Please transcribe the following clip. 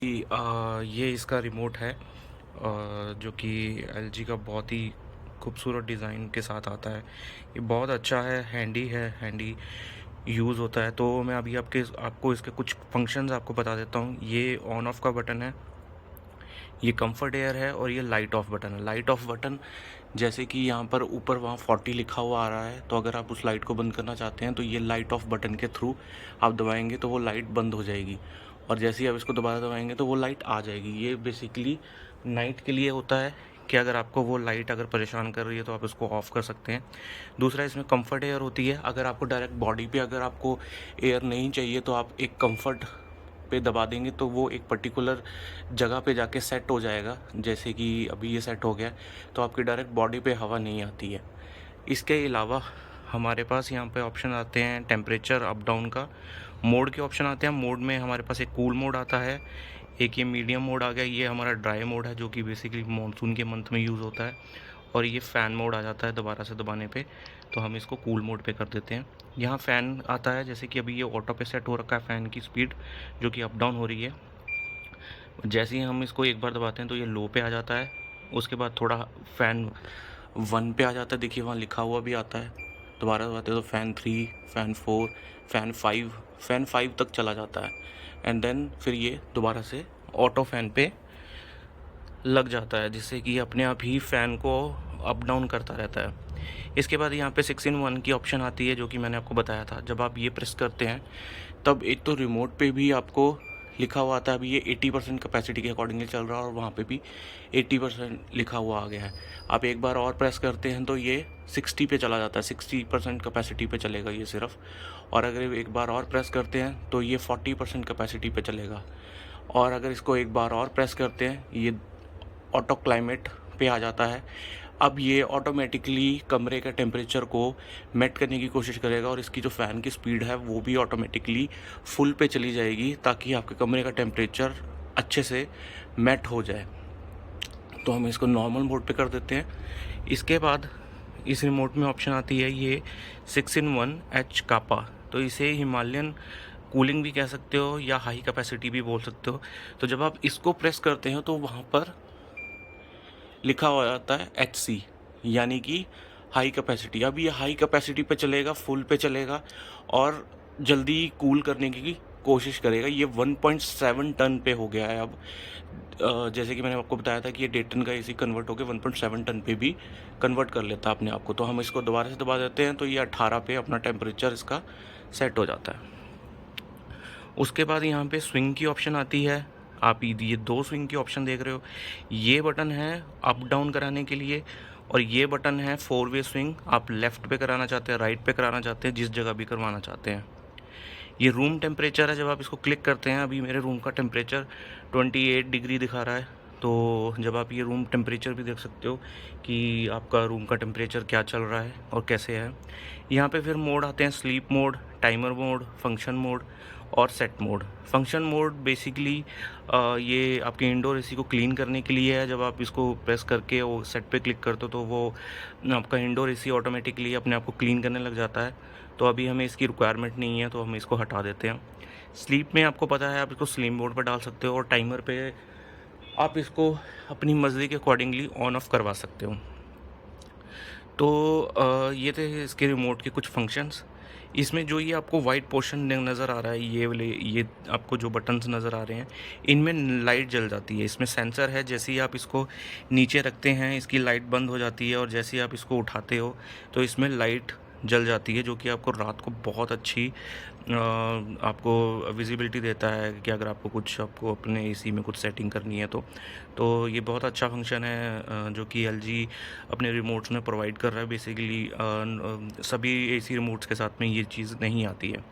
ये इसका रिमोट है जो कि एलजी का बहुत ही खूबसूरत डिज़ाइन के साथ आता है। ये बहुत अच्छा है, हैंडी यूज़ होता है। तो मैं अभी आपको इसके कुछ फंक्शंस आपको बता देता हूँ। ये ऑन ऑफ का बटन है, ये कंफर्ट एयर है और ये लाइट ऑफ बटन है। लाइट ऑफ बटन जैसे कि यहाँ पर ऊपर वहाँ 40 लिखा हुआ आ रहा है, तो अगर आप उस लाइट को बंद करना चाहते हैं तो ये लाइट ऑफ बटन के थ्रू आप दबाएंगे तो वो लाइट बंद हो जाएगी, और जैसे ही आप इसको दोबारा दबाएंगे तो वो लाइट आ जाएगी। ये बेसिकली नाइट के लिए होता है कि अगर आपको वो लाइट अगर परेशान कर रही है तो आप इसको ऑफ़ कर सकते हैं। दूसरा, इसमें कंफर्ट एयर होती है। अगर आपको डायरेक्ट बॉडी पे अगर आपको एयर नहीं चाहिए तो आप एक कंफर्ट पे दबा देंगे तो वो एक पर्टिकुलर जगह पे जाके सेट हो जाएगा। जैसे कि अभी ये सेट हो गया, तो आपकी डायरेक्ट बॉडी पे हवा नहीं आती है। इसके अलावा हमारे पास यहाँ पे ऑप्शन आते हैं टेम्परेचर अप डाउन का, मोड के ऑप्शन आते हैं। मोड में हमारे पास एक कूल मोड आता है, एक ये मीडियम मोड आ गया, ये हमारा ड्राई मोड है जो कि बेसिकली मानसून के मंथ में यूज़ होता है। और ये फ़ैन मोड आ जाता है दोबारा से दबाने पे, तो हम इसको कूल मोड पे कर देते हैं। यहाँ फ़ैन आता है, जैसे कि अभी ये ऑटो पे सेट हो रखा है फ़ैन की स्पीड जो कि अप डाउन हो रही है। जैसे ही हम इसको एक बार दबाते हैं तो ये लो पे आ जाता है, उसके बाद थोड़ा फ़ैन 1 पे आ जाता है, देखिए वहाँ लिखा हुआ भी आता है। दोबारा दबाते हैं तो फ़ैन 3, फ़ैन 4, फ़ैन 5 तक चला जाता है, एंड देन फिर ये दोबारा से ऑटो फ़ैन पे लग जाता है, जिससे कि अपने आप ही फ़ैन को अप डाउन करता रहता है। इसके बाद यहाँ पे 6 इन 1 की ऑप्शन आती है जो कि मैंने आपको बताया था। जब आप ये प्रेस करते हैं तब एक तो रिमोट पे भी आपको लिखा हुआ आता है अभी ये 80% कैपेसिटी के अकॉर्डिंगली चल रहा है, और वहाँ पे भी 80% लिखा हुआ आ गया है। आप एक बार और प्रेस करते हैं तो ये 60 पे चला जाता है, 60% कैपेसिटी पे चलेगा ये सिर्फ। और अगर एक बार और प्रेस करते हैं तो ये 40% कैपेसिटी पे चलेगा। और अगर इसको एक बार और प्रेस करते हैं ये ऑटो क्लाइमेट पे आ जाता है। अब ये ऑटोमेटिकली कमरे का टेम्परेचर को मेट करने की कोशिश करेगा, और इसकी जो फ़ैन की स्पीड है वो भी ऑटोमेटिकली फुल पे चली जाएगी ताकि आपके कमरे का टेम्परेचर अच्छे से मेट हो जाए। तो हम इसको नॉर्मल मोड पे कर देते हैं। इसके बाद इस रिमोट में ऑप्शन आती है ये 6 इन 1 एच कापा, तो इसे हिमालयन कूलिंग भी कह सकते हो या हाई कैपेसिटी भी बोल सकते हो। तो जब आप इसको प्रेस करते हैं तो वहाँ पर लिखा हो जाता है HC, यानी कि हाई कैपेसिटी। अब ये हाई कैपेसिटी पे चलेगा, फुल पे चलेगा और जल्दी कूल करने की कोशिश करेगा। ये 1.7 टन पे हो गया है अब। जैसे कि मैंने आपको बताया था कि ये 1.5 टन का एसी कन्वर्ट होकर 1.7 टन पे भी कन्वर्ट कर लेता है अपने आप को। तो हम इसको दोबारा से दबा देते हैं तो ये 18 पे अपना टेम्परेचर इसका सेट हो जाता है। उसके बाद यहाँ पे स्विंग की ऑप्शन आती है। आप ये 2 स्विंग की ऑप्शन देख रहे हो। ये बटन है अप डाउन कराने के लिए, और ये बटन है 4 वे स्विंग। आप लेफ़्ट पे कराना चाहते हैं, राइट पे कराना चाहते हैं, जिस जगह भी करवाना चाहते हैं। ये रूम टेम्परेचर है। जब आप इसको क्लिक करते हैं, अभी मेरे रूम का टेम्परेचर 28 डिग्री दिखा रहा है। तो जब आप ये रूम टेम्परेचर भी देख सकते हो कि आपका रूम का टेम्परेचर क्या चल रहा है और कैसे है। यहाँ पे फिर मोड आते हैं, sleep mode, timer mode, function mode और set mode. Function mode basically ये आपके इंडोर एसी को क्लीन करने के लिए है। जब आप इसको प्रेस करके वो सेट पे क्लिक करते हो तो वो आपका इंडोर एसी ऑटोमेटिकली अपने आप को क्लीन करने लग जाता है। तो अभी हमें इसकी रिक्वायरमेंट नहीं है, तो हम इसको हटा देते हैं। स्लीप में आपको पता है आप इसको स्लीप मोड पर डाल सकते हो, और टाइमर पे आप इसको अपनी मर्ज़ी के अकॉर्डिंगली ऑन ऑफ करवा सकते हो। तो ये थे इसके रिमोट के कुछ फंक्शंस। इसमें जो ये आपको वाइट पोर्शन नज़र आ रहा है, ये वाले ये आपको जो बटन्स नज़र आ रहे हैं, इनमें लाइट जल जाती है। इसमें सेंसर है, जैसे ही आप इसको नीचे रखते हैं इसकी लाइट बंद हो जाती है, और जैसे ही आप इसको उठाते हो तो इसमें लाइट जल जाती है, जो कि आपको रात को बहुत अच्छी आपको विजिबिलिटी देता है कि अगर आपको अपने एसी में कुछ सेटिंग करनी है तो ये बहुत अच्छा फंक्शन है जो कि एलजी अपने रिमोट्स में प्रोवाइड कर रहा है। बेसिकली सभी एसी रिमोट्स के साथ में ये चीज़ नहीं आती है।